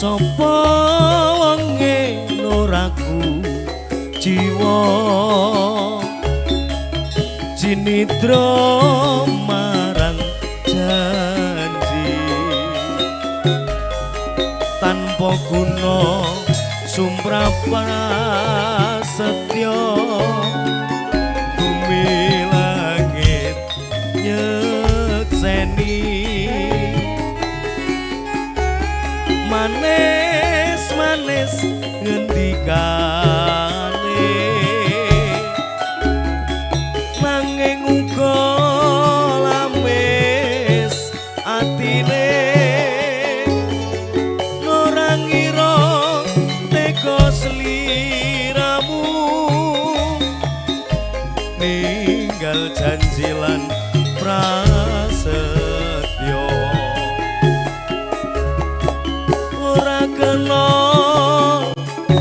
Sapa wonge noraku jiwa jinidra marang janji tanpa guna sumpraprasetya bumi langit nyekseni manis-manis ngendikane nanging uga lames atine ora ngira tega sliramu ninggal janji lan prasetyo ora kena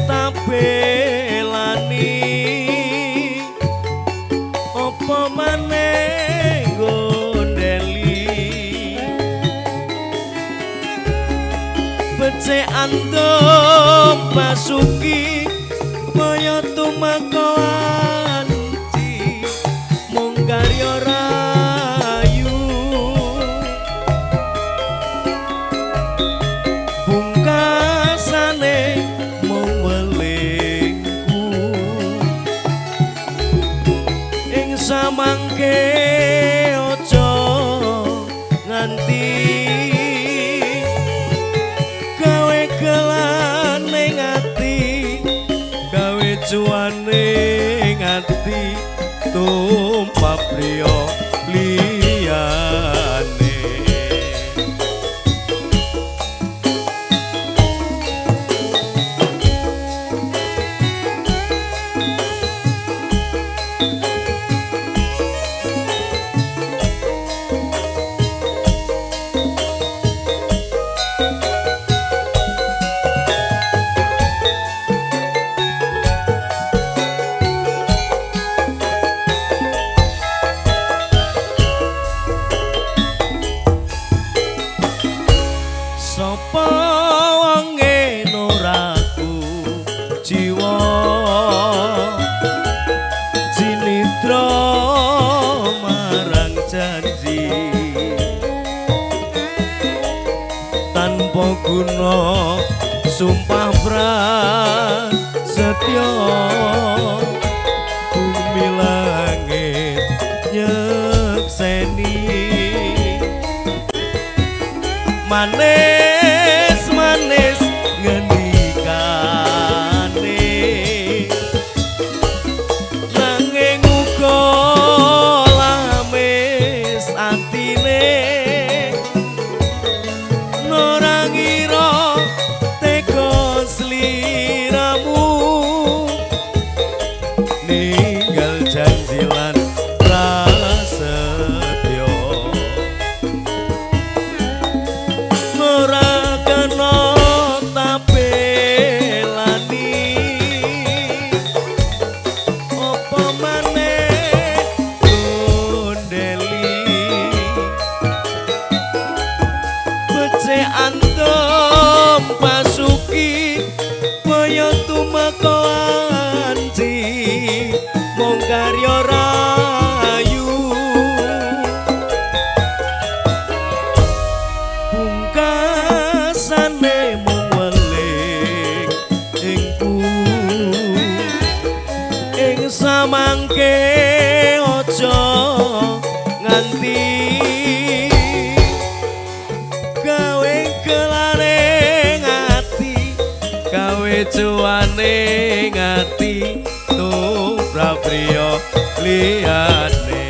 tabelani apa maneh gondeli becik andom basuki kaya tumeka anci mung karya rayu pungkasane mung welingku ing samangke aja nganti gawe gelane ati gawe juane ati tumpak priya liyane sapa wonge noraku jiwa jinidra marang janji tanpa guna sumpah prasetya bumi langit nyekseni manis-manis ngendikane nanging uga lames atine ora ngira tega sliramu ninggal janji lan prasetyo ora kena tabelani apa maneh gondeli becik andom basuki kaya tumeka anci mung karya rayu pungkasane mung weling ingku ing samangke aja nganti gawe gelane ati gawe juane ati tumrap priya liyane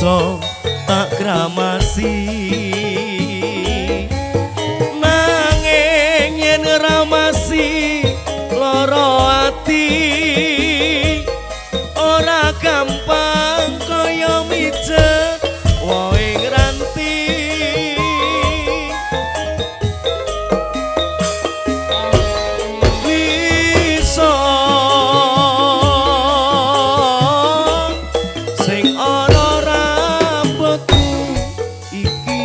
bisa tak kramasi nanging yen ramasi loro ati ora gampang kaya mijet wae ngranti bisa sing ana rambutku iki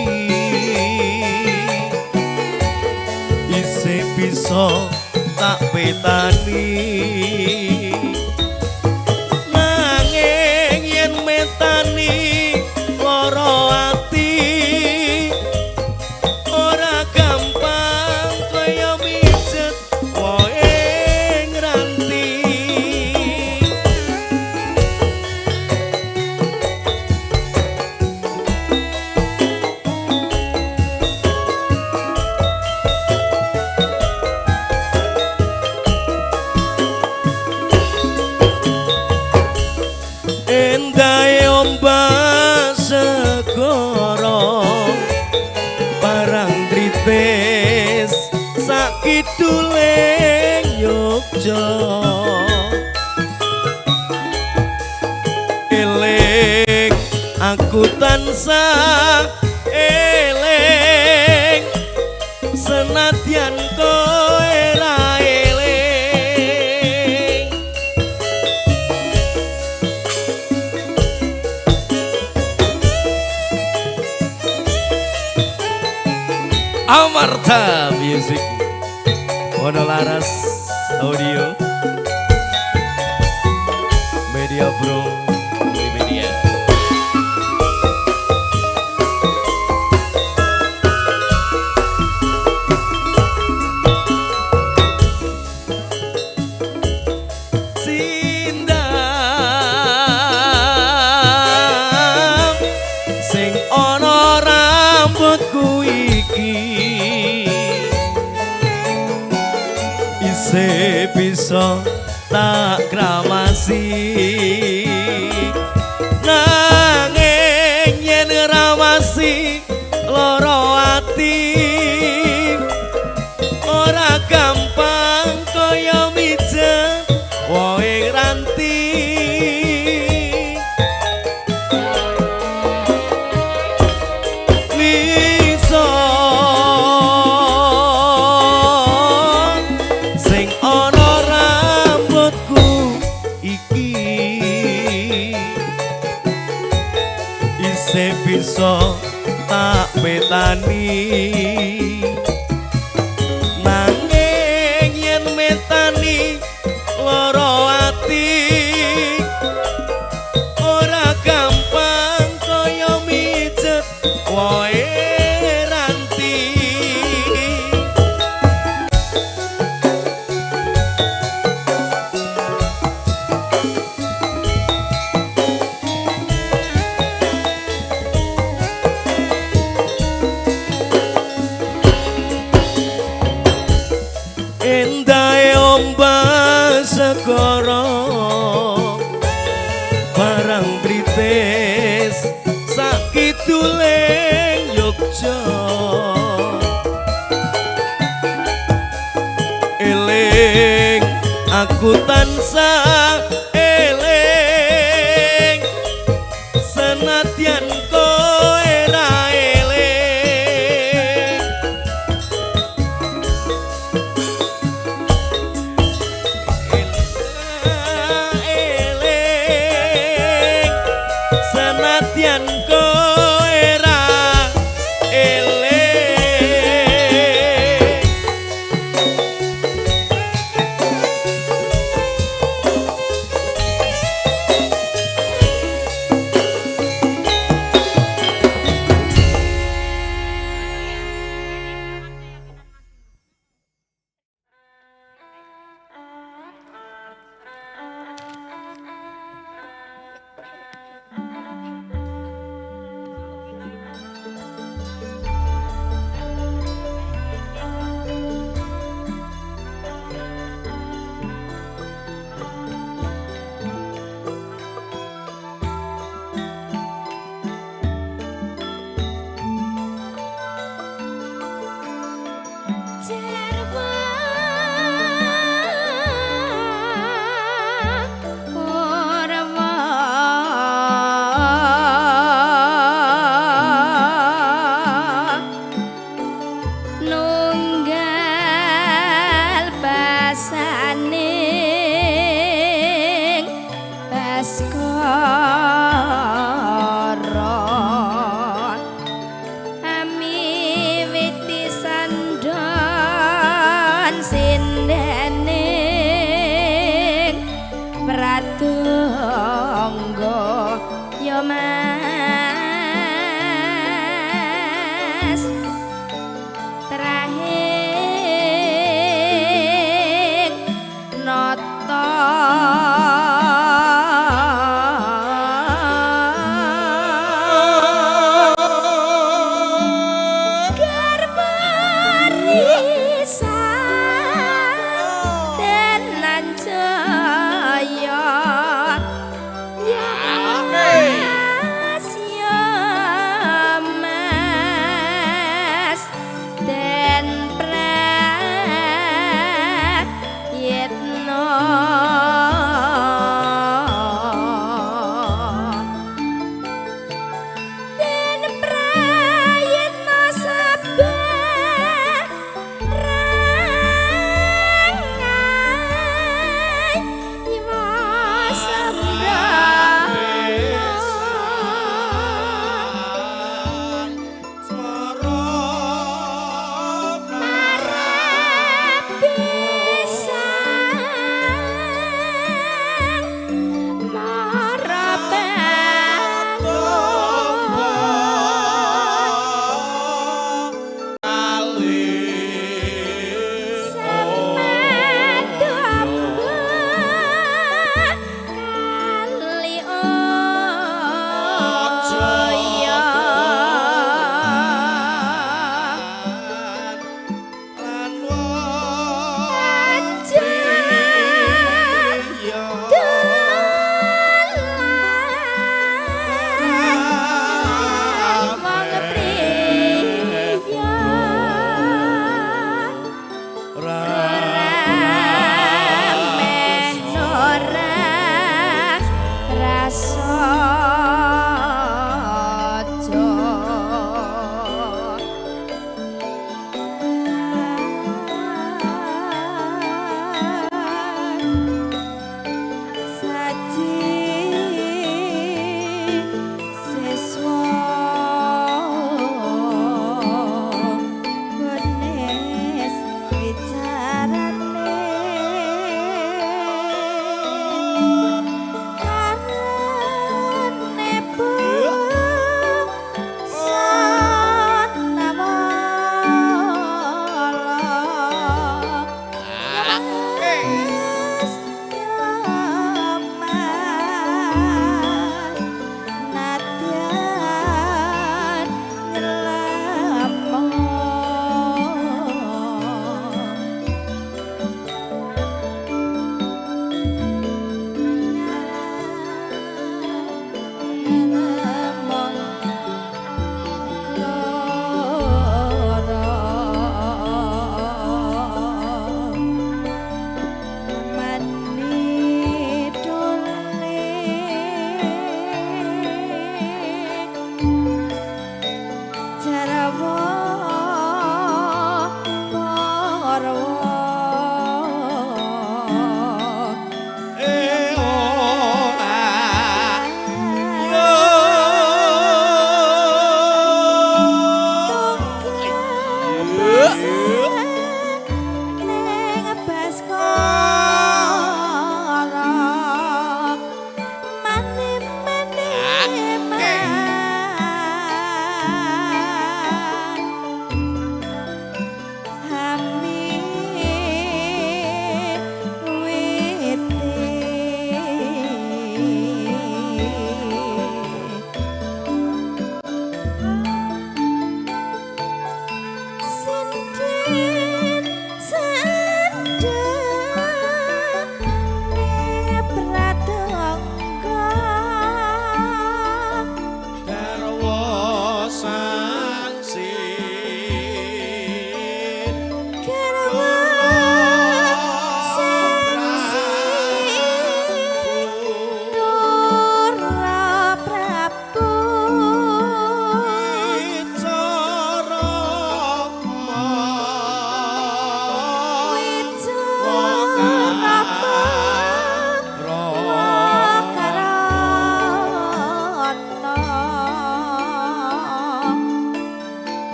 isih bisa tak petani nanging yen metani loro ati ora gampang kaya mijet wae ngranti endahe ombak segara parang tritis sakidule Yogya eling aku tansah eling senadyan kowe ra eling Amarta Music Monolaras Audio Media Bro Media Sindang sing ana rambutku iki isih bisa tak kramasi nanging yen ramasi loro ati ora gampang kaya mijet wae ngranti bisa sing ana rambutku iki isih bisa tak metani nanging yen metani loro ati ora gampang kaya mijet wae ranti endahe ombak segara barang tritis sakidule Yogya eling aku tansah eling senadyan kowe ra eling eling senadyan kowe ra eling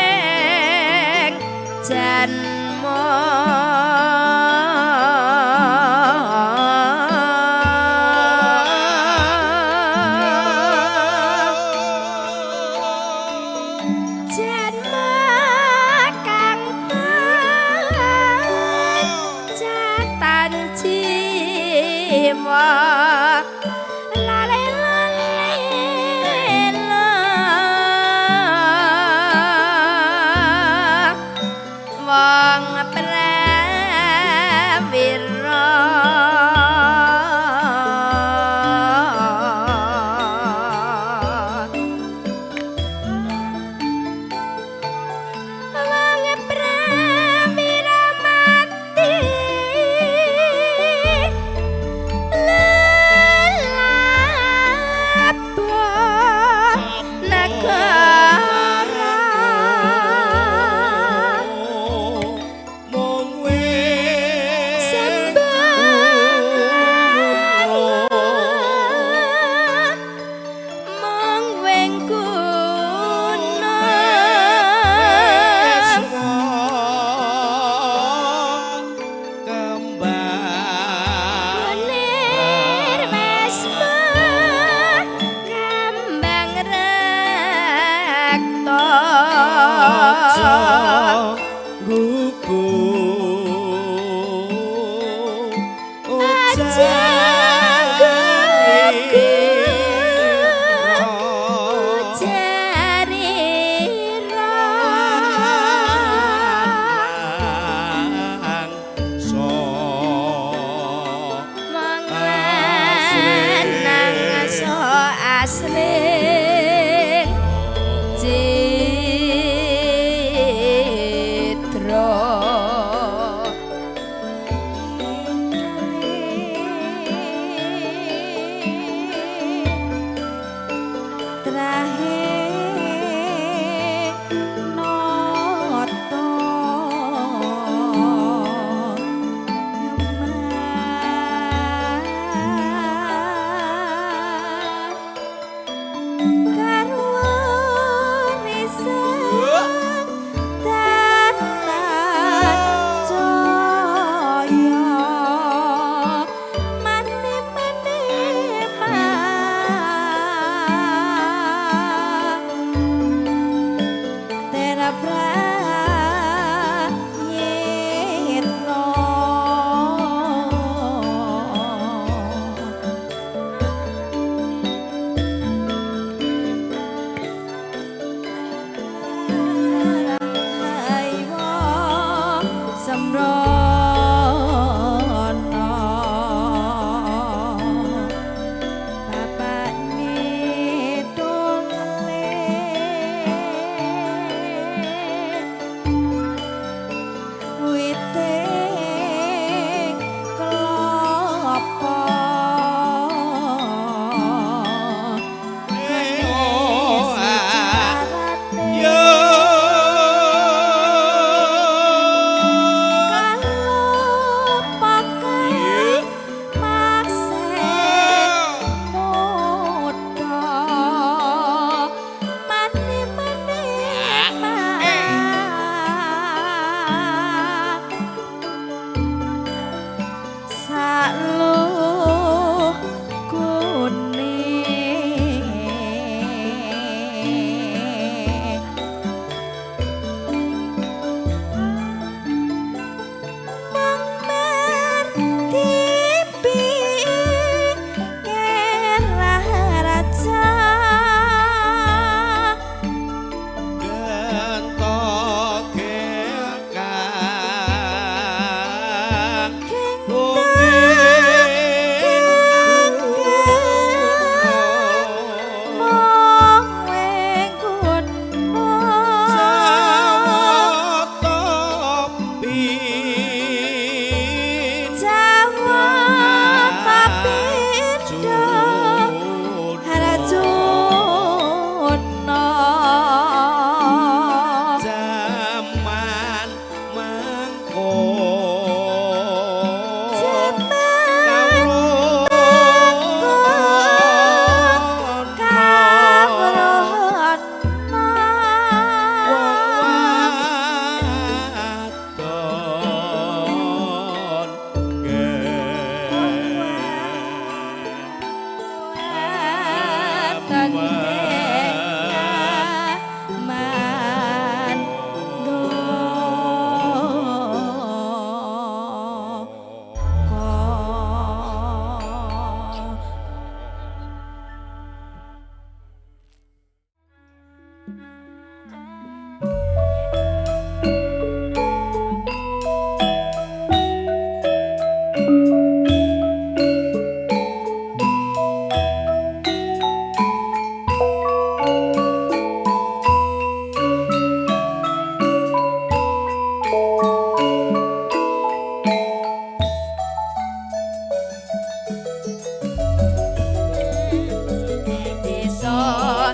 Jarmeng janmo janma kang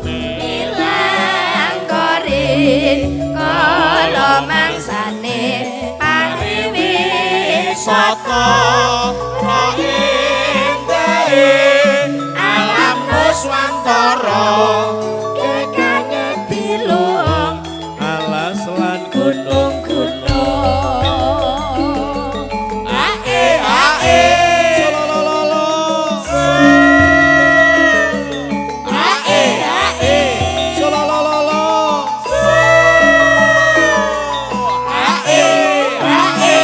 milang korin kala mangsane pariwisata alam nuswantara kekane dilung alas lan gunung-gunung ae ae solololo ae ae solololo ae ae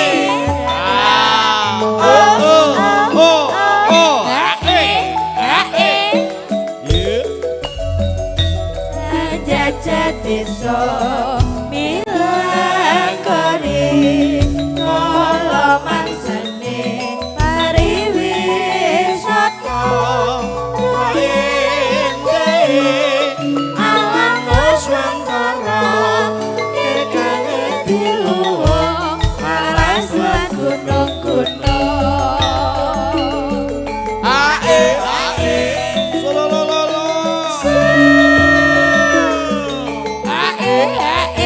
oh ae ae yeah. jajah desa milang korin kala mangsane pariwisata alam nuswantara kekane dilung alas lan gunung-gunung ae ae solololo ae ae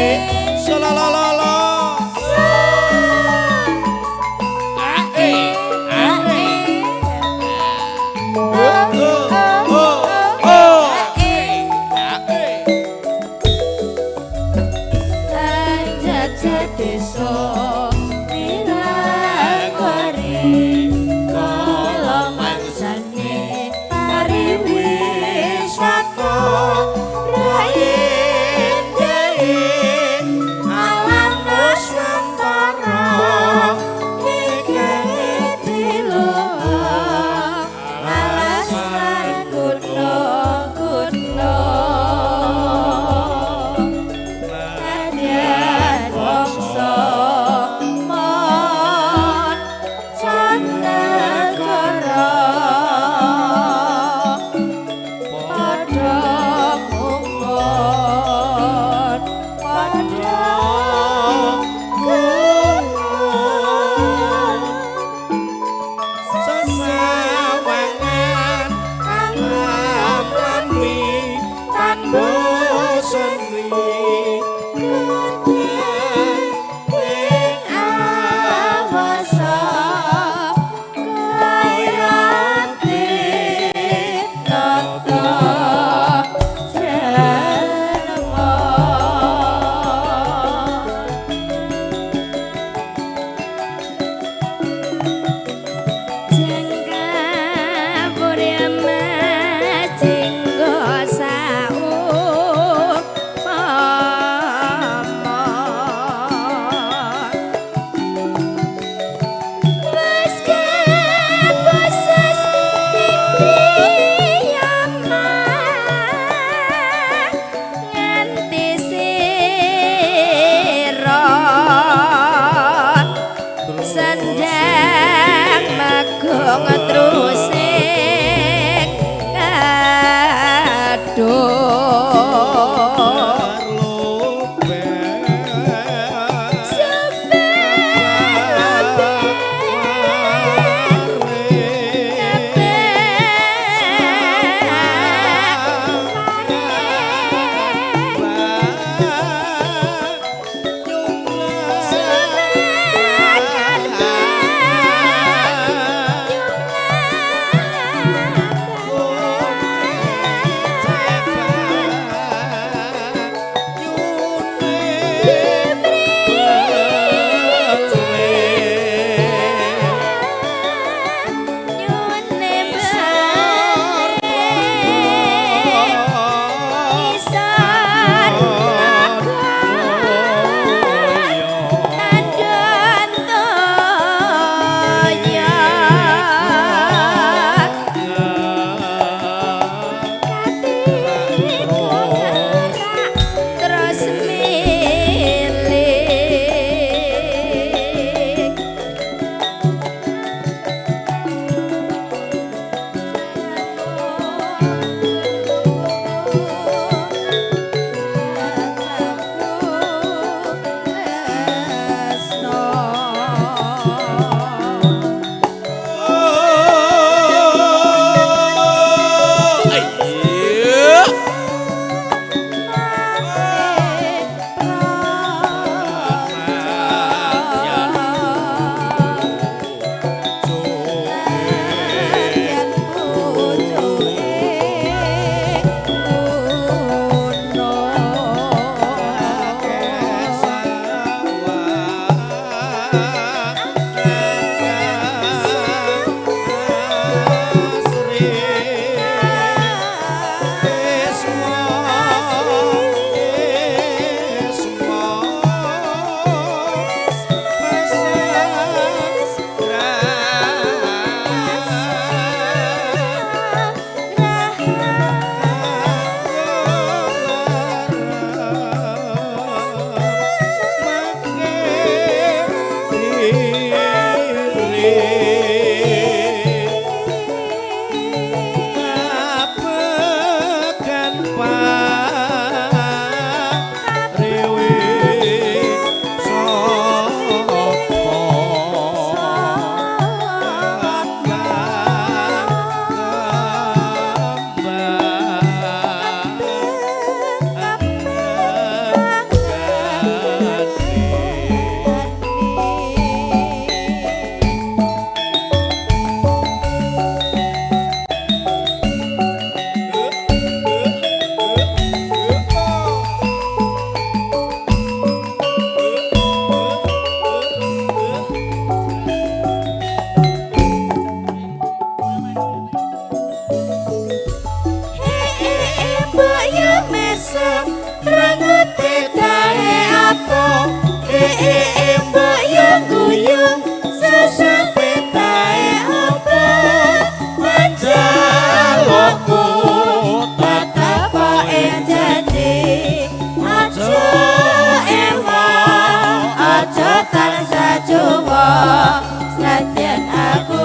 sapa senajan aku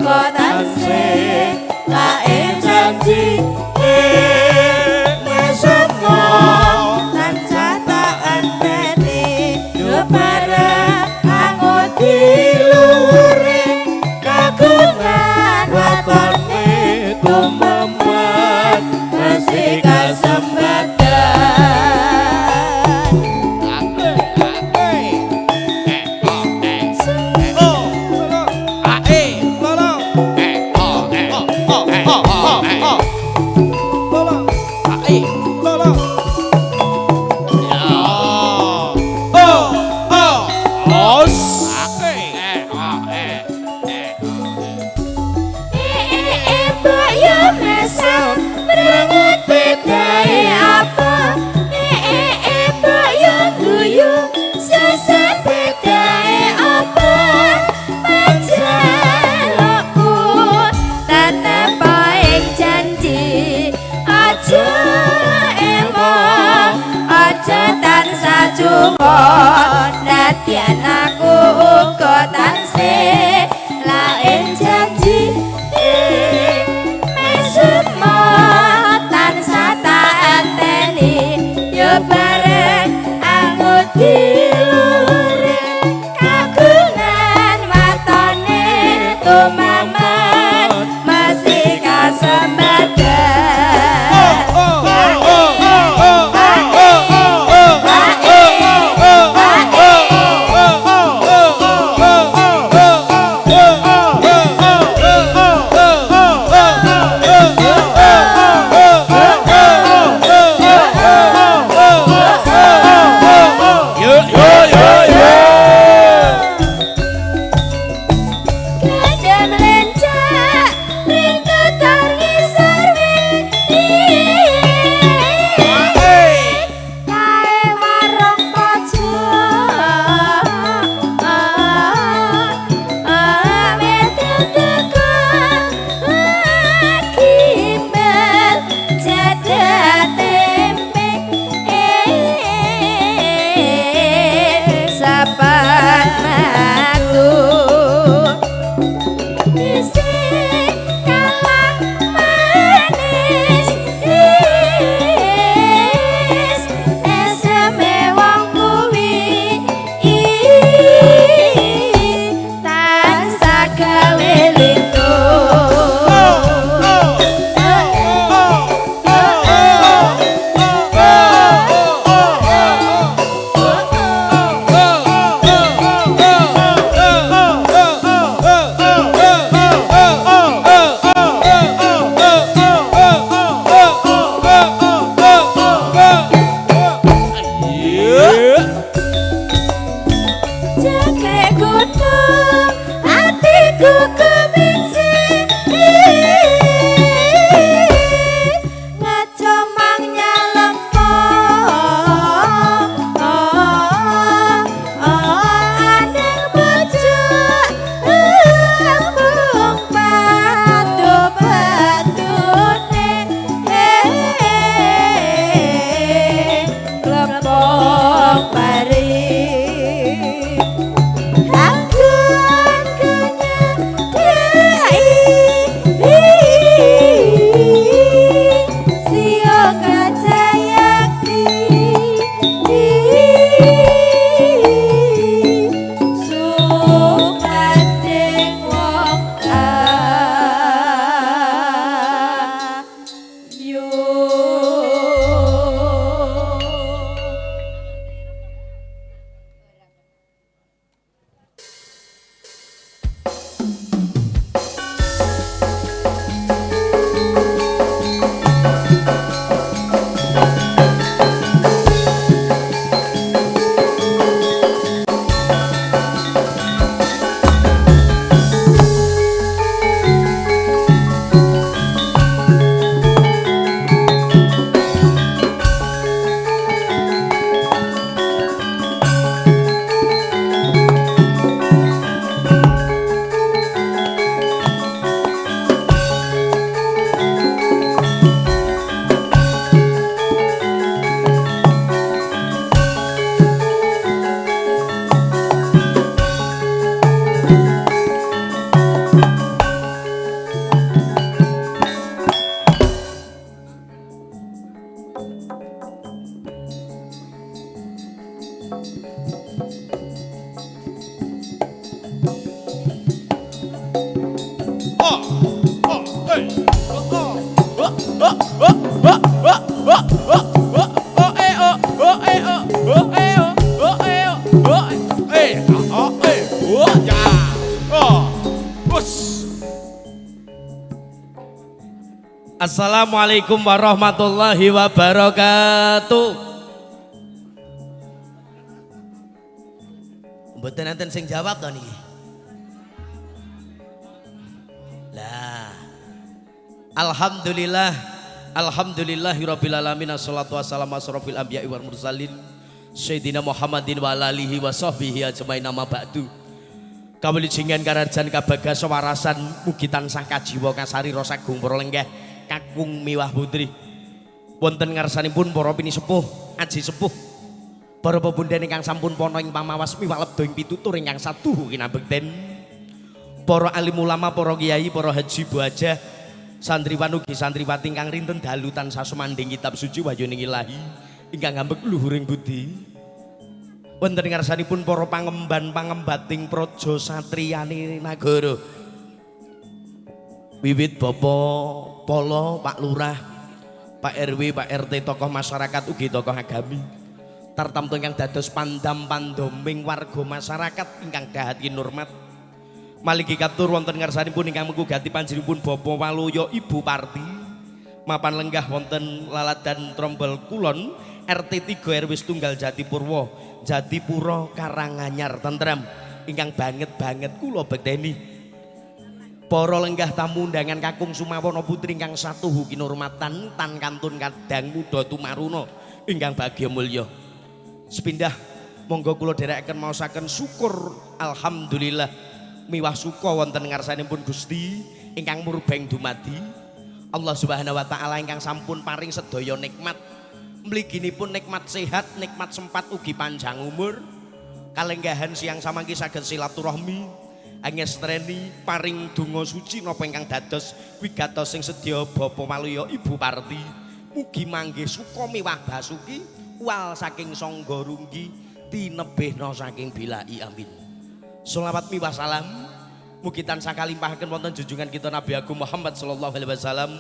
kok tansih lain janji mesemo tansah tak anteni yo bareng angot diluring kagungan watone tumemet mesti kasembatan Nadyan aku uga tansih lain janji mesemo tansah tak anteni yo bareng angut diluring kagungan watone tumemet mesti kasembatan Assalamualaikum warahmatullahi wabarakatuh. Mboten enten sing jawab to niki. Lah. Alhamdulillah. Alhamdulillahirabbil alamin wassalatu wassalamu asrofil anbiya'i wal mursalin Sayyidina Muhammadin wa alihi wa sahbihi ajmain nama ba'du. Kawilujengan karajan kabagas warasan mugi tansah kajiwa kasari rasa gung para lenggah kakung miwah putri. Wonten ngarsanipun para pinisepuh, aji sepuh, para pepundhen ingkang sampun pono ing pamawas miwah lebda ing pitutur ingkang satuhu kinabekten. Para alim ulama, para kiai, para haji bu hajah, santriwan ugi santriwati ingkang rinten dalu tansah sumandhing kitab suci wahyuning Ilahi ingkang ngambek luhuring budi. Wonten ngarsanipun para pangemban-pangembating praja satriyane nagara. Wiwit Bapak Polo, Pak Lurah, Pak RW, Pak RT, tokoh masyarakat ugi tokoh agami. Tartamtu ingkang dados pandam pandoming warga masyarakat ingkang dahat kinurmat. Maliki katur wonten ngarsanipun ingkang menggugati panjenenganipun Bapak Waluya Ibu Parti. Mapan lenggah wonten laladan Trombol Kulon RT 3 RW Setunggal Jatipurwa, Jatipura Karanganyar tentrem ingkang banget kula bekteni. Para lenggah tamu undangan kakung Sumawana putri ingkang satuhu kinurmatan tan kantun kadang muda tumaruna ingkang bagya mulya. Sepindah monggo kula dherekaken maosaken syukur alhamdulillah miwah suka wonten ngarsanipun Gusti ingkang murbeng dumadi. Allah Subhanahu wa taala ingkang sampun paring sedaya nikmat. Mliginipun nikmat sehat, nikmat sempat ugi panjang umur. Kalenggahan siang samangke saged silaturahmi. Angestreni paring donga suci napa ingkang dados wigatos sing sedya Bapak Waluya Ibu Parti. Mugi manggih suka miwah basuki wal saking sangga runggi tinebihna saking bilai amin. Sholawat miwah salam mugi tansah kalimpahaken wonten junjungan kita Nabi Agung Muhammad sallallahu alaihi wasallam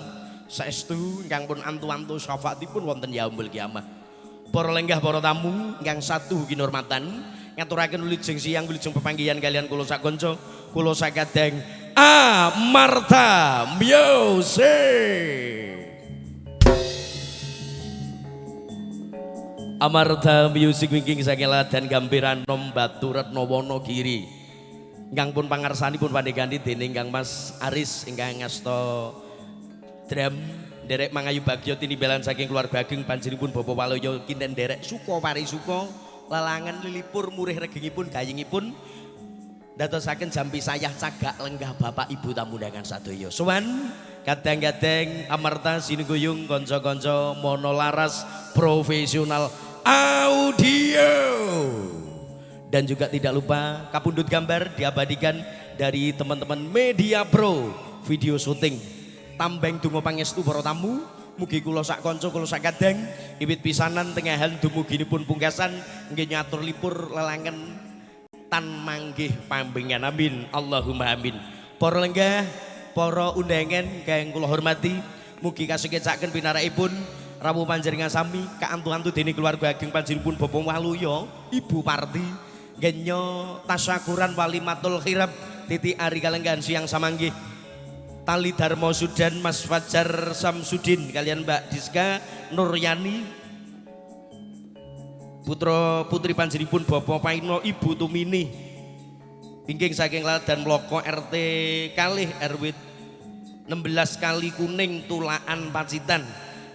saestu ingkang pun antu-antu syafaatipun wonten yaumul kiamah. Para lenggah para tamu ingkang satu kinurmatan ngaturaken wilujeng siang wilujeng pepanggihan kalian kula sakonco kula sakadeng Amarta Music. Amarta Music wingking saking ladan gampiran nom Batu Retno Wonogiri ingkang pun pangarsanipun pandheganti dening Kang Mas Aris ingkang ngasta drum derek mangayu bagya tinimbalan saking keluarga ageng panjenenganipun Bapak Waluya kinten derek suka parisuka lalangan lilipur murih regengipun gayengipun dadosaken jampi sayah cagak lenggah Bapak Ibu tamu undangan sadaya. Sowan kadang-kadang Amarta sinuguyung kanca-kanca monolaras profesional audio. Dan juga tidak lupa kapundhut gambar diabadikan dari teman-teman Media Pro video syuting. Tambeng donga pangestu para tamu, mugi kula sak kanca kula sak kadang wiwit pisanan tengahan dumuginipun pungkasan nggih nyatur lipur lelangen tan manggih pambingan amin. Allahumma amin. Para lenggah, para undangan kang kula hormati, mugi kasengkecaken pinarakipun rawuh panjenengan sami kaantu-antu dening keluarga ageng panjenenganipun Bapak Waluya Ibu Parti genyo tasyakuran walimatul khirab titik ari kalenggahan siang samanggih Tali Darmo Sudan Mas Fajar Samsudin kalian Mbak Diska Nuryani putra putri panjenenganipun Bapak Paino Ibu Tumini pingking saking Ladan Mloko RT kalih RW 16 Kali Kuning Tulaan Pacitan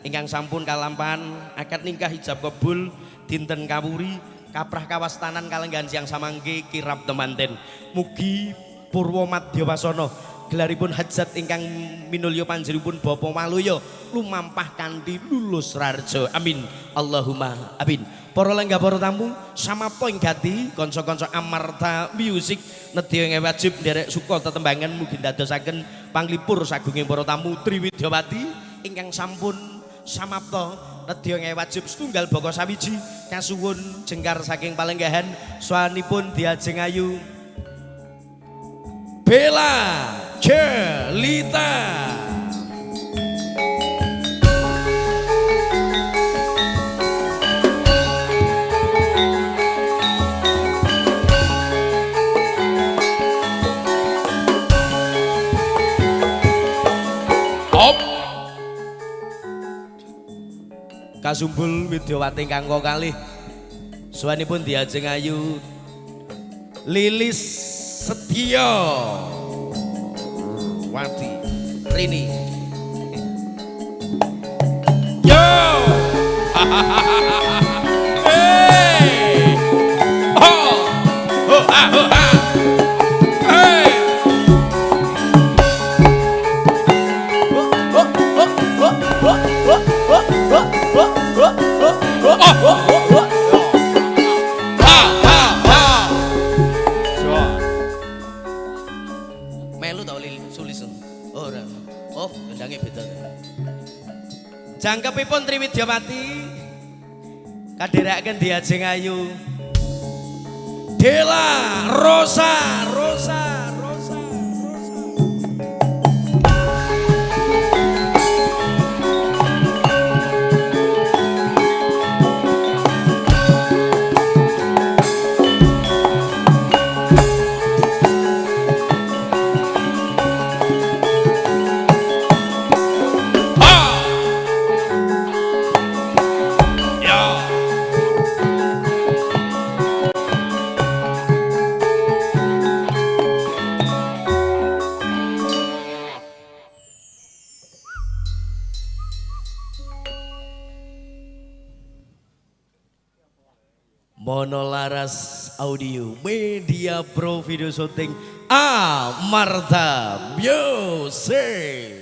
ingkang sampun kalampahan akad nikah hijab kabul dinten kawuri kaprah kawastanan kalenggahan siang samangke kirab temanten mugi purwa madya wasana gelaripun hajat ingkang minulya panjenenganipun Bapak Waluya lumampah kanthi lulus rarja amin. Allahumma amin. Para lenggah para tamu samapa ing gati kanca-kanca Amarta Music nedya wajib nderek suka tetembangan mugi dadosaken panglipur sagunging para tamu Triwidyawati ingkang sampun samapta nedya wajib setunggal baka sawiji kasuwun jengkar saking palenggahan swanipun diajeng ayu Bella Celita. Kasumbul Widyawati ingkang kalih suwanipun diajeng ayu Lilis Setia Wati Rini yo hey oh oh ah oh ah hey melu tau lili sulis ora oh gendangnya beda jangkepipun Triwidyawati kadherekaken diajeng ayu Dela Rosa Rosa Rosa Monolaras Audio Media Pro Video Shooting Amarta Music.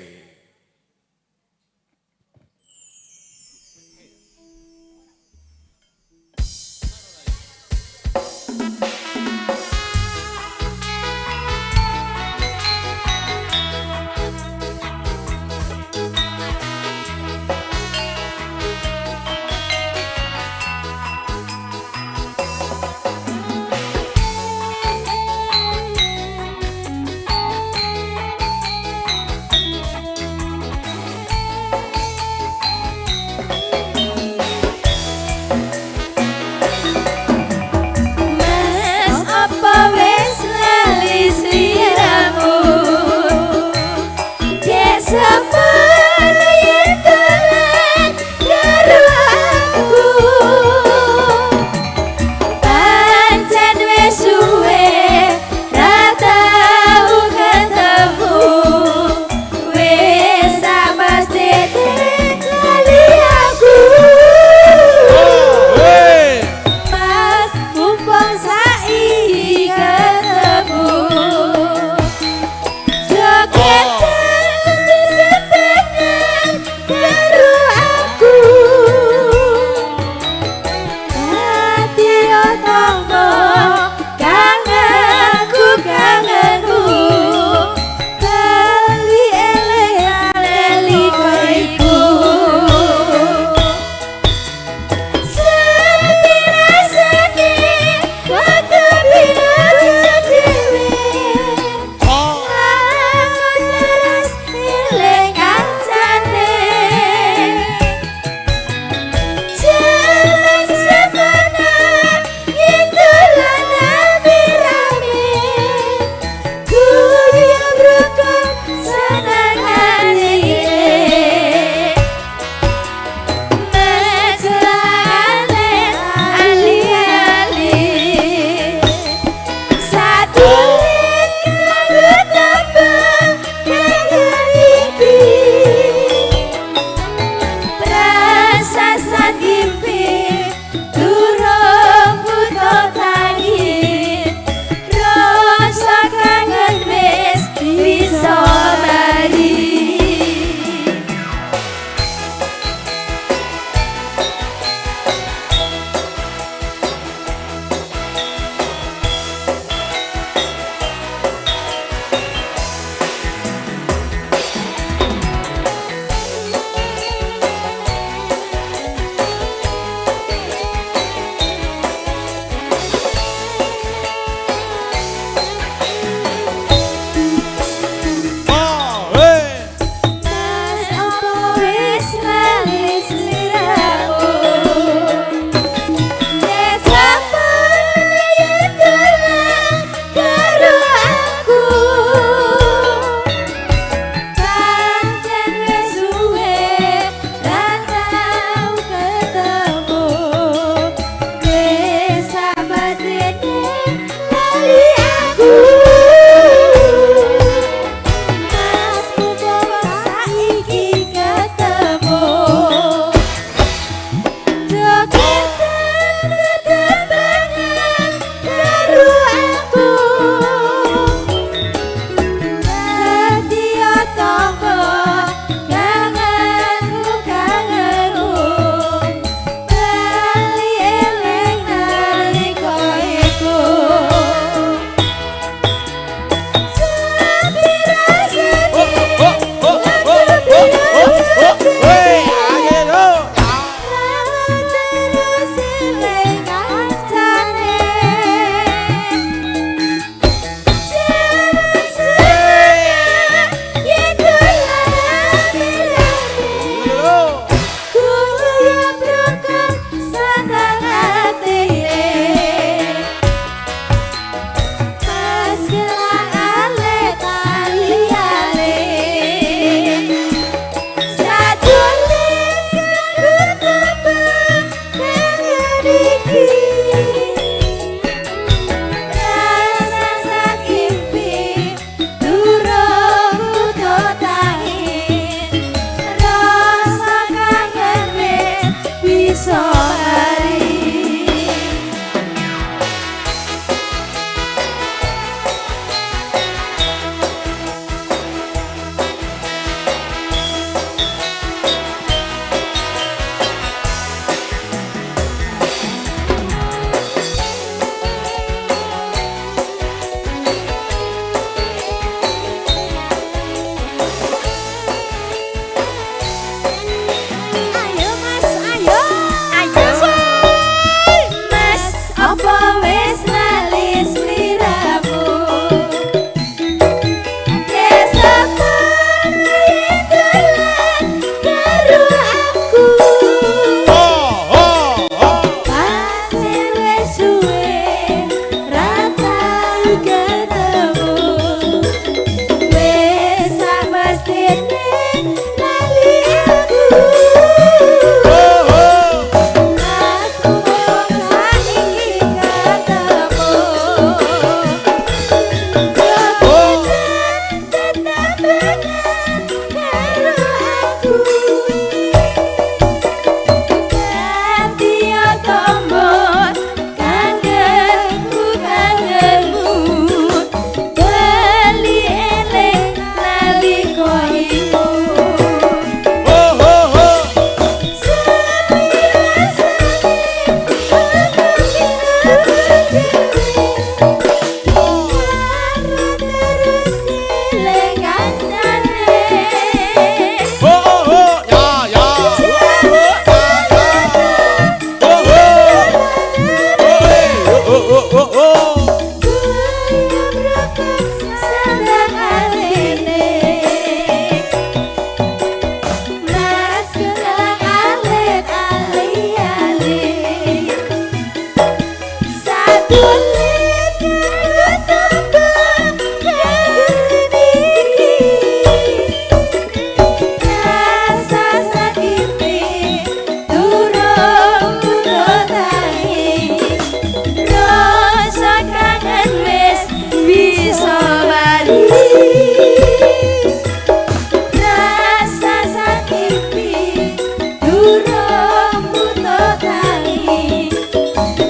durung butuh tali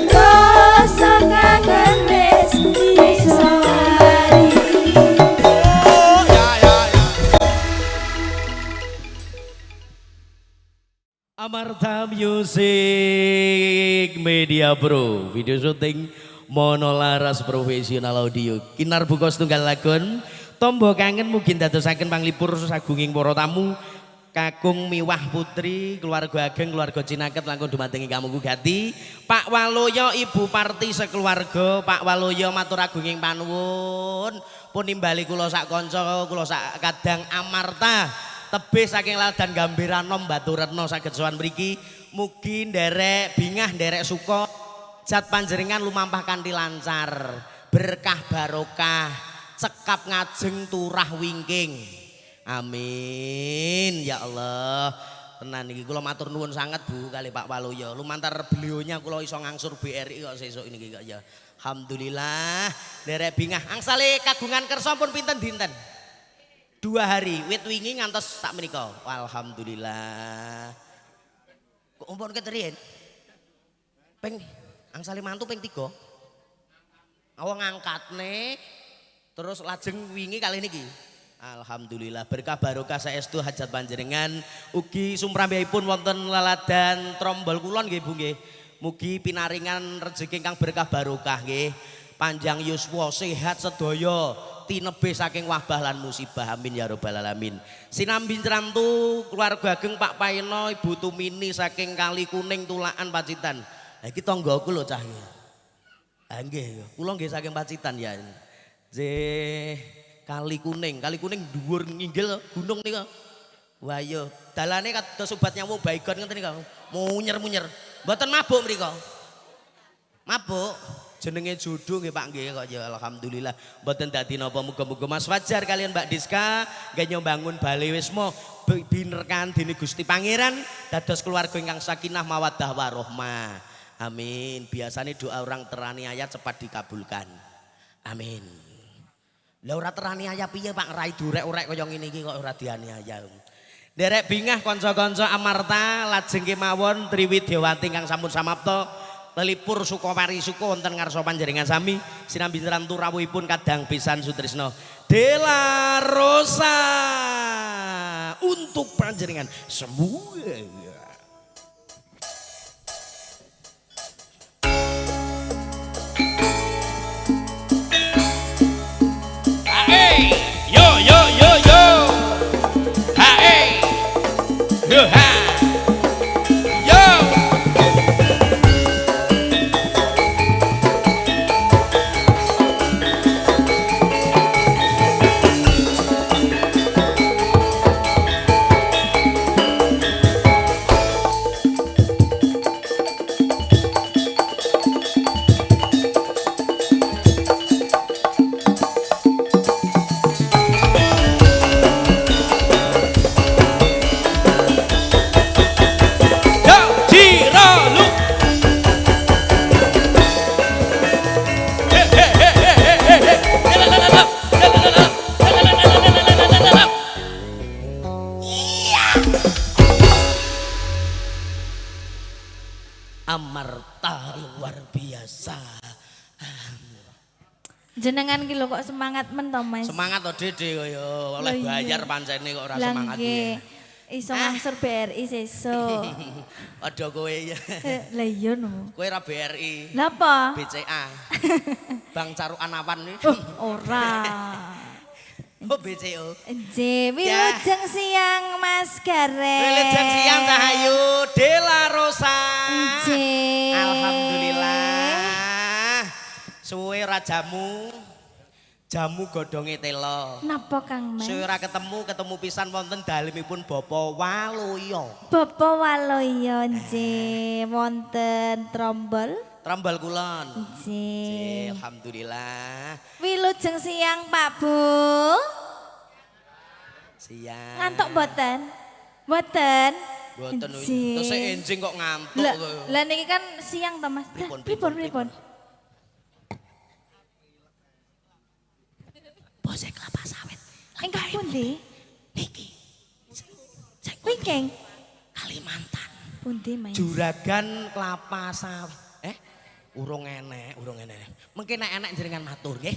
rasa kangen wis iso lali. Amarta Music Media Pro, video syuting monolaras profesional audio. Kinar buka setunggal lagun, tombo kangen mungkin dadosaken panglipur sagunging para tamu. Kakung Miwah Putri, keluarga ageng, keluarga Cinaket langkung dumatengi kamu gugati. Pak Waloyo, Ibu Parti sekeluarga, Pak Waloyo matur agunging panuwun. Pun nimbali kula sak kanca, kula sak kadang Amarta. Tebih saking Ladan Gambiranom Batu Retno saged sowan mriki. Mugi nderek bingah nderek suka jat panjenengan lumampah kanthi lancar, berkah barokah, cekap ngajeng turah wingking. Amin ya Allah. Tenan iki kula matur nuwun sanget Bu kali Pak Waluyo. Lumantar beliaunya kula iso ngangsur BRI kok sesuk niki kok ya. Alhamdulillah nderek bingah angsale kagungan kersa pun pinten dinten. 2 hari wit wingi ngantos sak menika. Alhamdulillah. Kok umpun keterian? Peng angsale mantu ping 3. Awang ngangkatne terus lajeng wingi kali niki. Alhamdulillah berkah barokah saestu hajat panjenengan ugi sumrambihipun wonten laladan Trombol Kulon nggih Bu nggih. Mugi pinaringan rejeki ingkang berkah barokah nggih. Panjang yuswa sehat sedaya tinebih saking wabah lan musibah amin ya rabbal alamin. Sinambi Crantu keluarga ageng Pak Paino Ibu Tumini saking Kali Kuning Tulaan Pacitan. Ha iki tanggaku lho cah iki. Ha nggih kula nggih saking Pacitan ya. Kali Kuning dhuwur nginggil gunung nika. Wah iya, dalane kados sobat nyawu baygon ngeten nika. Munyer-munyer. Mboten mabuk mriko. Mabuk jenenge jodoh nggih Pak nggih kok ya alhamdulillah. Mboten dadi napa muga-muga Mas Fajar kalian Mbak Diska nggih nyombangun Bale Wisma binerkan dening Gusti Pangeran dados keluarga ingkang sakinah mawaddah warahmah. Amin. Biasanya doa orang teraniaya cepat dikabulkan. Amin. Lah ora teraniaya piye Pak rai durek-urek kaya ngene iki kok ora dianiaya. Derek bingah kanca-kanca Amarta lajeng kemawon Triwidyawati kang sampun samapta lelipur Sukawari suka wonten ngarsa panjenengan sami sinambi rantu rawuhipun kadang pisan Sutrisno Dela Rosa untuk panjenengan semua. Yo yo yo yo. Hae. Yo ha. Yo. Amarta luar biasa. Jenengan ki lho kok semangat men to Mas. Semangat to Dede kaya oleh bayar pancene kok ora semangat iki. Iso ngangsur BRI sesuk. Ada kowe ya. Lah iya no. Kowe ora BRI. Lah apa? BCA. Bang Carukan Awan nih. Ora. Oh BCO. Wilujeng siang Mas Gareng. Wilujeng siang Cahayu Dela Rosa. Alhamdulillah. Suwe rajamu. Jamu godhonge tela. Napa Kang Mas? Suwe ora ketemu pisan wonten dalemipun Bapa Waluyo. Bapa Waluyo nggih wonten Trombol. Trombol Kulon. Nggih. Alhamdulillah. Wilujeng siang Pak Bu. Siang. Ngantuk mboten? Mboten. Mboten terus enjing kok ngantuk. Lah niki kan siang to Mas. Pripun? Bose kelapa sawit. Ingkang pundi? Niki. Wingking. Kalimantan. Pundi, Mas? Juragan kelapa sawit. Urung enek. Mungkin enek jenengan matur nggih.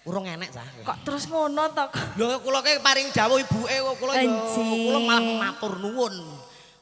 Urung enek sah. Kok terus ngono to? Lho kula ki paring dawuh ibuke kok kula ya Anjing. kula malah matur nuwun.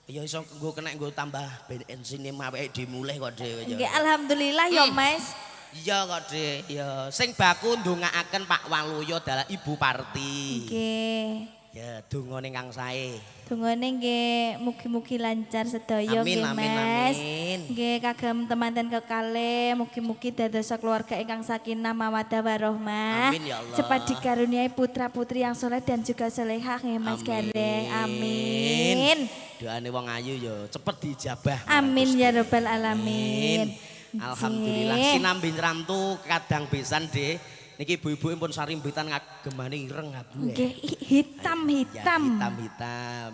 Ya iso nggo kenek nggo tambah bensin awake dimulih kok dhewe ya. Nggih, alhamdulillah ya, Mas. Iya kok Dik, ya. Sing baku ndongakaken Pak Waluyo dalah Ibu Parti. Nggih. Ya, dongane kang sae. Dungane nggih mugi-mugi lancar sedaya Amin, nggih amin, Mas. amin. Nggih kagem temanten kekalih mugi-mugi dados keluarga ingkang sakinah mawaddah warahmah. Amin, ya Allah. Cepat dikaruniai putra-putri yang soleh dan juga solehah nggih Mas Gareng. Amin. Doane wong ayu ya cepet dijabah. Amin ya rabbal alamin. Alhamdulillah Nggih. sinambi rantu kadang besan Dik. Niki ibu-ibu pun sarimbitan ngagemane ireng abu. Nggih hitam-hitam. Ya, hitam.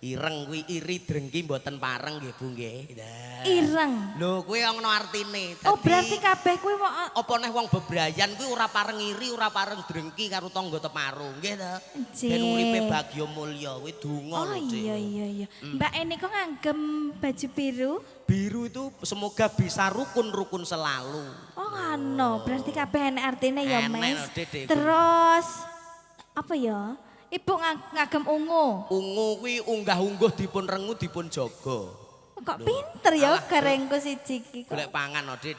Ireng kuwi iri drengki mboten pareng nggih Bu nggih. Nah. Ireng. Lho kuwi ngono artine. Oh berarti kabeh kuwi mau apa neh wong bebrayan kuwi ora pareng iri, ora pareng drengki karo tangga teparu, nggih ta? Ben uripe bagya mulya kuwi donga Oh lho, Dik. iya. Mbak Eni kok nganggem baju biru? Biru itu semoga bisa rukun-rukun selalu. Oh ngono, berarti kabeh enek artine ya, Enek, Mas. lho, Dek. Terus apa ya? Ibu ngagem ungu. Ungu kuwi unggah-ungguh dipun rengu dipun jaga. Kok pinter ya garengku siji iki kok. Golek pangan lho, Dek.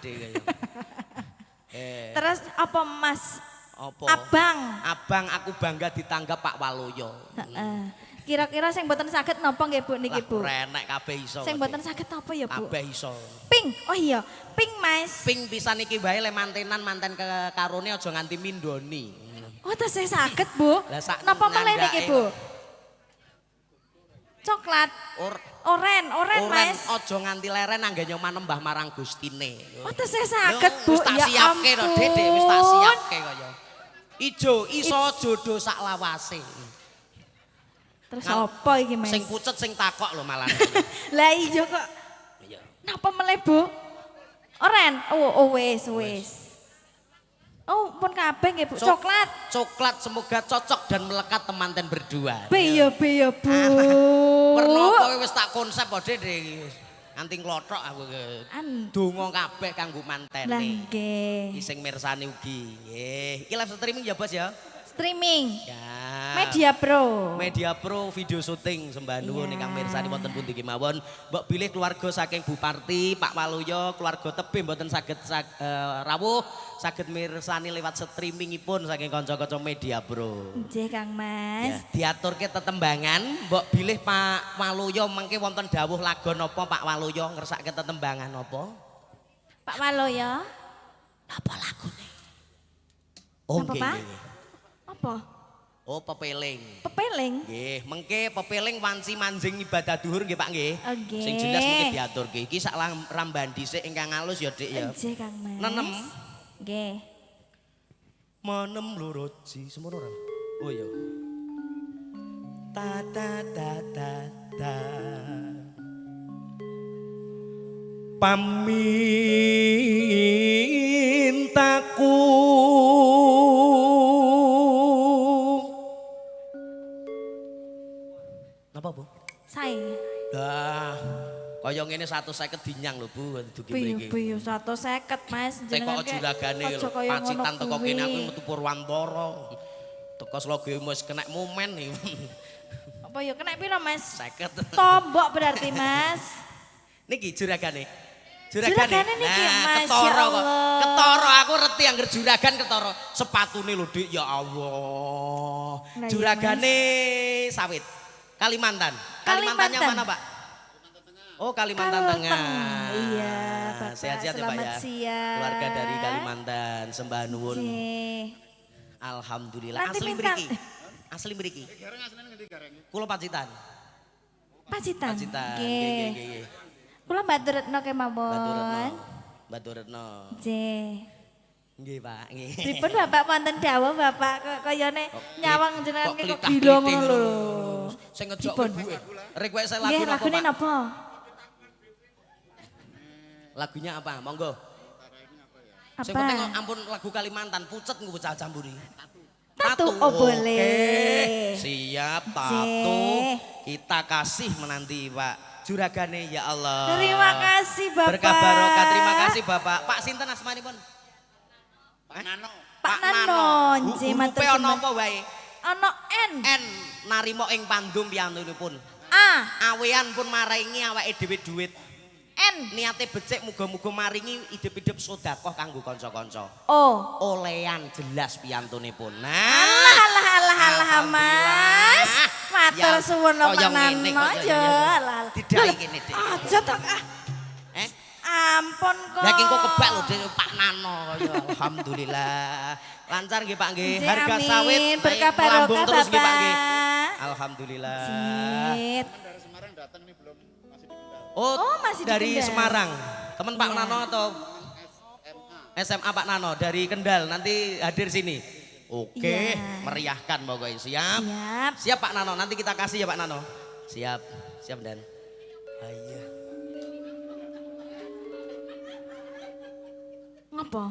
Terus apa Mas? Apa? Abang. Abang aku bangga ditanggap Pak Waluyo. Heeh. Kira-kira sing mboten saged napa nggih Bu niki Bu? Renek kabeh iso. Sing mboten saged apa ya Bu? kabeh iso. Pink. Oh iya, pink Mas. Ping pisan iki wae le mantenan manten karone aja nganti mindoni. Oh tesih saged Bu. Lah sak Napa meneh niki ngandake Bu? Coklat. Oren Mas. Aja nganti leren anggen manembah marang Gustine. Oh tesih saged Bu. Wis tak Ya siapke lho ampun. Dek, wis tak siapke kaya. Ijo iso jodoh sak lawase. Terus apa iki Mas? Sing pucet sing takok lho malah. Lah iya kok. Iya. Napa meleh Bu? Oren. Oh wis. Oh pun kabeh nggih Bu. Coklat. Coklat semoga cocok dan melekat temanten berdua. Beyo Bu. Werna apa wis tak konsep kok Dek. Nganti nglothok aku. Donga kabeh kanggo Lah mantene. nggih. Iki sing mirsani ugi. Nggih. Iki live streaming ya Bos ya. Streaming. Ya. Media Pro. Media Pro video syuting sembah nuwun Iya. ingkang mirsani wonten pundi kemawon. Mbok bilih keluarga saking Bu Parti, Pak Waluyo, keluarga tebih mboten saged rawuh, saged mirsani lewat streamingipun saking kanca-kanca Media Pro. Nggih Kang Mas. Ya, diaturke tetembangan, mbok bilih Pak Waluyo mengke wonten dawuh lagu napa Pak Waluyo ngersake tetembangan napa? Pak Waloyo. Napa lagune? Oh Napa, nggih. Pak? nggih. Apa? Oh pepeling. Pepeling. Nggih, mengke pepeling wanci manjing ibadah duhur nggih Pak nggih. Oke. Sing jelas mengke diaturke. Iki sak ramban dhisik ingkang alus ya Dik ya. Nggih Kang Mas. Nenem. Nggih. Menem loro ji semono ora? Oh iya. Ta ta ta ta ta. Pamintaku Napa Bu? Sae. Dah, kaya ngene 150 dinyang lho Bu, dugi mriki. Biyu 150 Mas. Teko juragane lho, pacitan teko kene aku metu Purwantara. Teko sloge wis kena momen iki. Apa ya kena piro Mas? 50. Tombok berarti Mas. Niki juragane. Juragane niki, Masya ketara kok. Allah. Ketara aku reti angger juragan ketara. Sepatune lho Dik, ya Allah. Lah iya, Juragane sawit. Kalimantan. Kalimantannya Kalimantan. mana, Pak? Oh, Kalimantan Tengah. Iya, Bapak. Sehat-sehat ya, Pak Selamat ya. siang. Keluarga dari Kalimantan, sembah nuwun. Nggih. Alhamdulillah. Nanti Asli minta- mriki. Asli mriki. Kulo Pacitan. Pacitan. Pacitan. Nggih. Nggih. Kula Mbak Retno Batu kemawon. Retno. Batu Retno. Nggih. Nggih, Pak. Nggih. Pripun Bapak wonten dawuh Bapak kok kayane nyawang jenengan kok klitah-klitih gila ngono lho. Sing ngejok Pripun? ibuke. Request lagu Nggih, napa, lagune Pak? napa? Lagunya apa? Monggo. Sing Apa? penting ampun lagu Kalimantan, pucet nggo bocah camburi. Tatu. Oh, boleh. Oke. Siap, tatu. Jeh. Kita kasih menanti Pak juragane ya Allah. Terima kasih Bapak. Berkah barokah. Terima kasih Bapak. Pak sinten asmanipun? Pak Nano. Pak Nano, nggih matur Hurufe ana suwun. apa wae? Ana N. N narimo ing pandum piyantunipun. A. Awean pun maringi awake dhewe dhuwit. N. Niate becik muga-muga maringi idep-idep sedekah kanggo kanca-kanca. O. Olehan jelas piyantunipun. Nah, Alah Mas. Matur Ya, suwun Pak kaya ngene, Nano kaya ya. ngene. Alah. Tidak kene, Dik. Aja to ah. Eh, Ampun kok. lah iki kok kebak lho Dik, Pak Nano. Ya, alhamdulillah. Lancar nggih Pak nggih. Nggih, Harga amin. sawit Berkah naik melambung barokah, terus nggih Pak Bapak. nggih. Alhamdulillah. Sit. Dari Semarang datang nih belum masih di Kendal. Oh, masih di dari Kendal. Semarang. Teman Pak Iya. Nano atau SMA. SMA Pak Nano dari Kendal nanti hadir sini. Oke, Iya. meriahkan pokoknya. Siap? Siap. Siap Pak Nano, nanti kita kasih ya Pak Nano. Siap, siap Dan. Iya. Ngopo?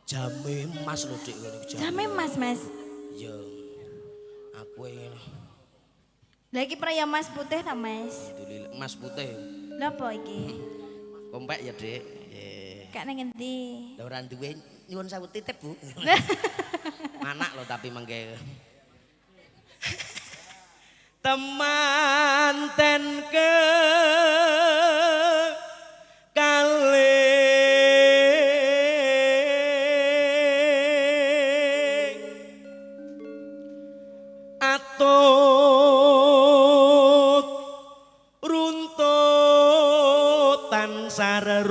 Jame emas lho Dik ngene iki. Jame Mas. Ya. Aku ini Lagi praya Mas putih ta Mas? alhamdulillah emas putih. Lha apa iki? Kompek ya Dik. Kak nang endi? Lah ora duwe nyuwun sewu titip Bu. Anak lo tapi mengke. Temanten ke kali atut runtutan sarerun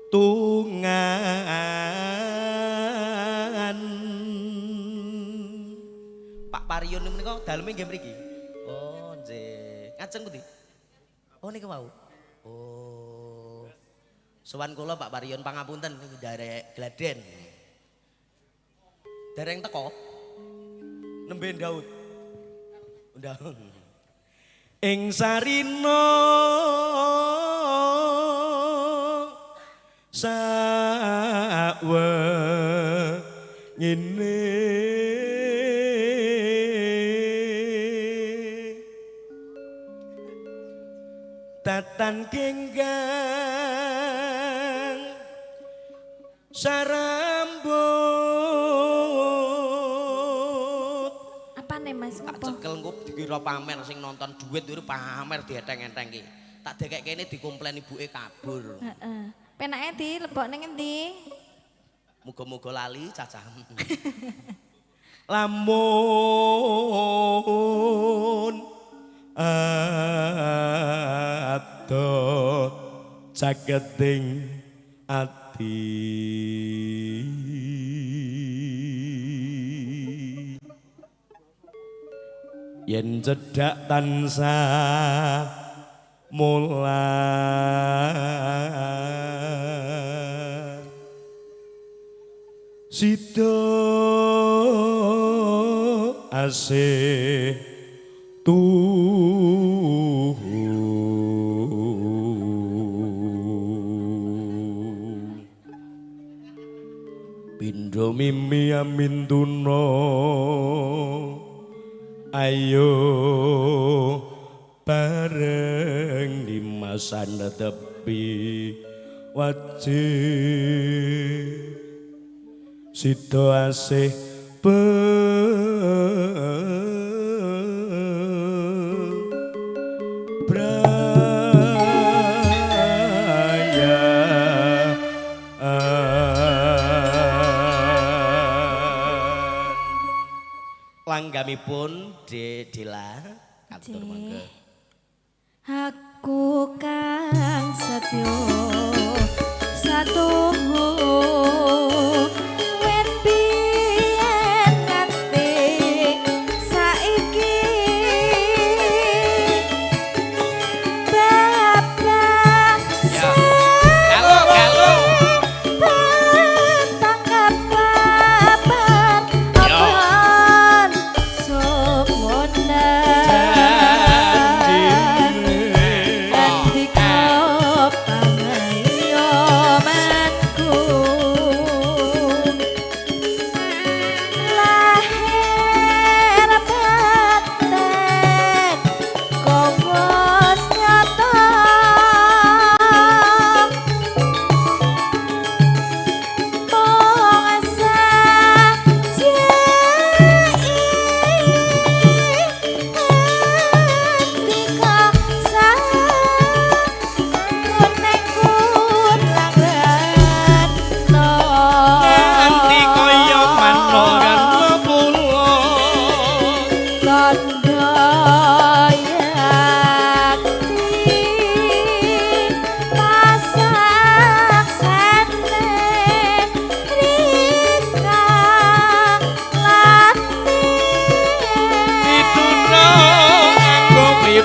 tungan. Pak Parion menika daleme nggih mriki. Oh, nggih. Ngajeng pundi? Oh niku wau. Oh. Sowan kula Pak Parion pangapunten niki derek Gladen. Dereng teko. Nembe Daud. Daud. Ing sarina sawe ngene tatan genggang sarambut. Apa nih Mas? Tak Ngopo? cekel engko dikira pamer sing nonton duit itu pamer dieteng-eteng ki. Tak dekek kene dikomplain ibuke kabur. Heeh. Penake dilebok ning endi? Muga-muga lali cacah. Lamun ato caketing ati yen cedhak tansah mulah sida asih pindho mimi amin tuna ayo bareng di masa netepi wajib sida asih langgamipun Dela atur mangga. Aku kang setyo satu wet biyen nganti saiki babak Ya. Halo, halo. tentang kabar Yo. apaan somonan Janjine. Hati kau pangan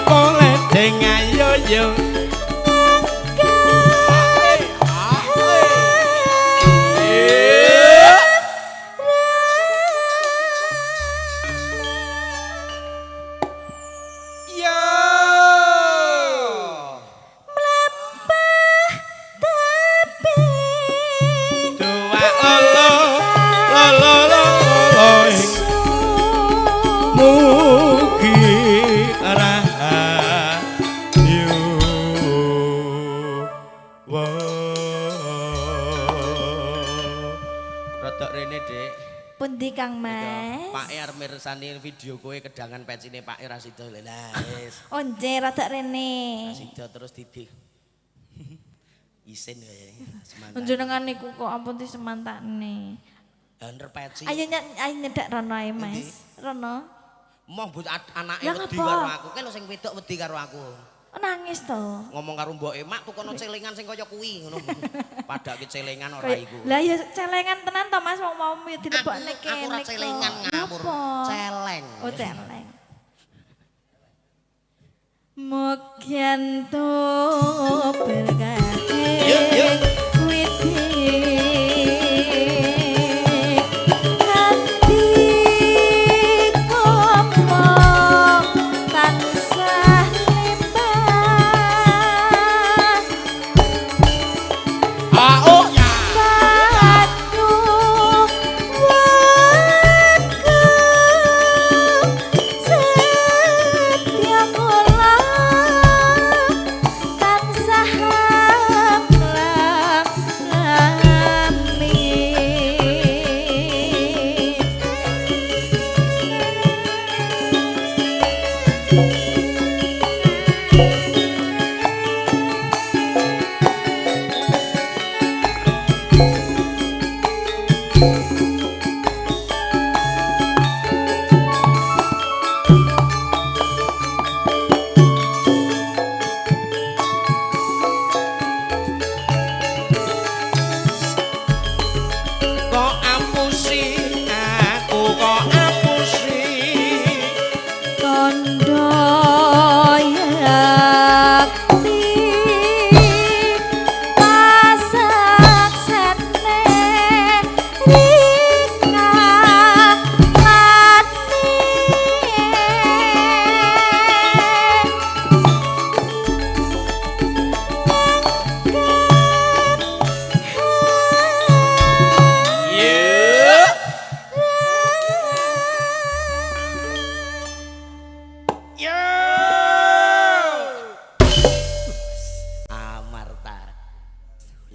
boleh dengan yo-yo. Pundi Kang Mas? Pak arep mirsani video kowe kedangan pecine Pak ra sida lho. Lah wis. Oh nggih rada rene. Sida terus didi. Isin kaya semantan. Njenengan niku kok ampun disemantakne. Bener peci. Ayo nyedak Rono ae Mas. Rono. Moh mbut anake Ya, wedi ngapa? karo aku. Ki lho sing wedok wedi karo aku. Nangis to. Ngomong karo mboke, "Mak tukono celengan sing kaya kuwi," ngono. Padake celengan ora iku. Lah ya celengan tenan to Mas wong mau dilebokne kene. Aku ora celengan ngawur. Celeng. Oh celeng. Mokyan to berkati. Yuk.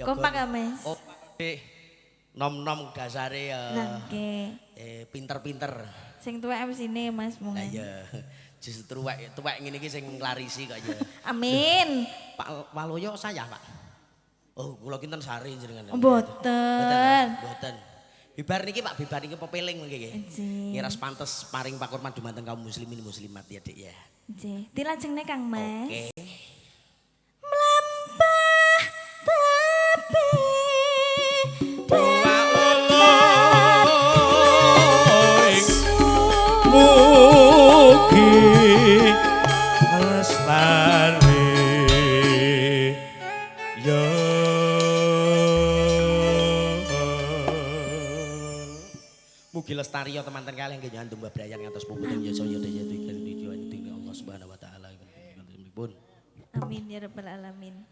Kompak ya Mas? Oh, nom-nom dasare ya. Nggih. Pinter-pinter. Sing tuwek MC-ne Mas mung. Lah iya. Justru tuwek ngene iki sing nglarisi kok ya. Amin. Pak Waloyo saya, Pak. Oh, kula kinten sari jenengan. Mboten. Mboten. Bibar niki Pak, bibar niki pepeling nggih. Nggih. Ngiras pantes paring pakurman dumateng kaum muslimin muslimat ya, Dik ya. Nggih. Dilajengne Kang Mas. Oke. Mlampah tapi mugi lestari ya mugi lestari ya teman-teman kalian nggih nyantung bebrayan ngantos puputeng ya saya daya tujuan Allah Subhanahu wa taala. Amin ya rabbal alamin.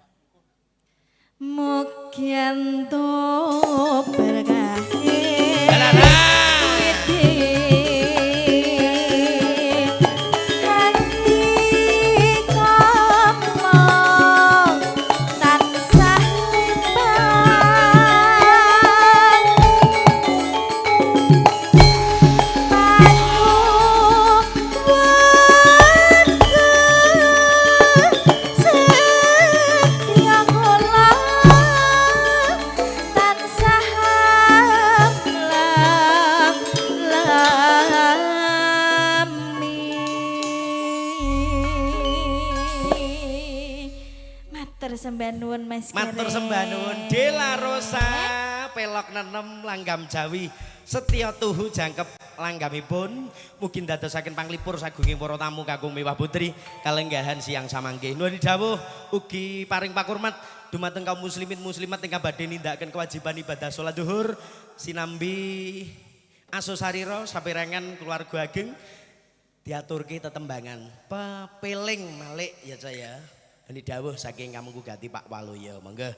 Mukyan to berkahi. Sembah nuwun Mas Kere. Matur sembah nuwun Dela Rosa pelok nenem langgam Jawi setya tuhu jangkep langgamipun mugi ndadosaken panglipur sagunging para tamu kakung mewah putri kalenggahan siang samangke. Nuwun dawuh ugi paring pakurmat dumateng kaum muslimin muslimat ingkang badhe nindakaken kewajiban ibadah salat zuhur sinambi aso sarira saperangan keluarga ageng diaturke tetembangan pepeling malik ya saya. Ini dawuh saking kamengku gati Pak Waluya monggo.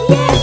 Yeah.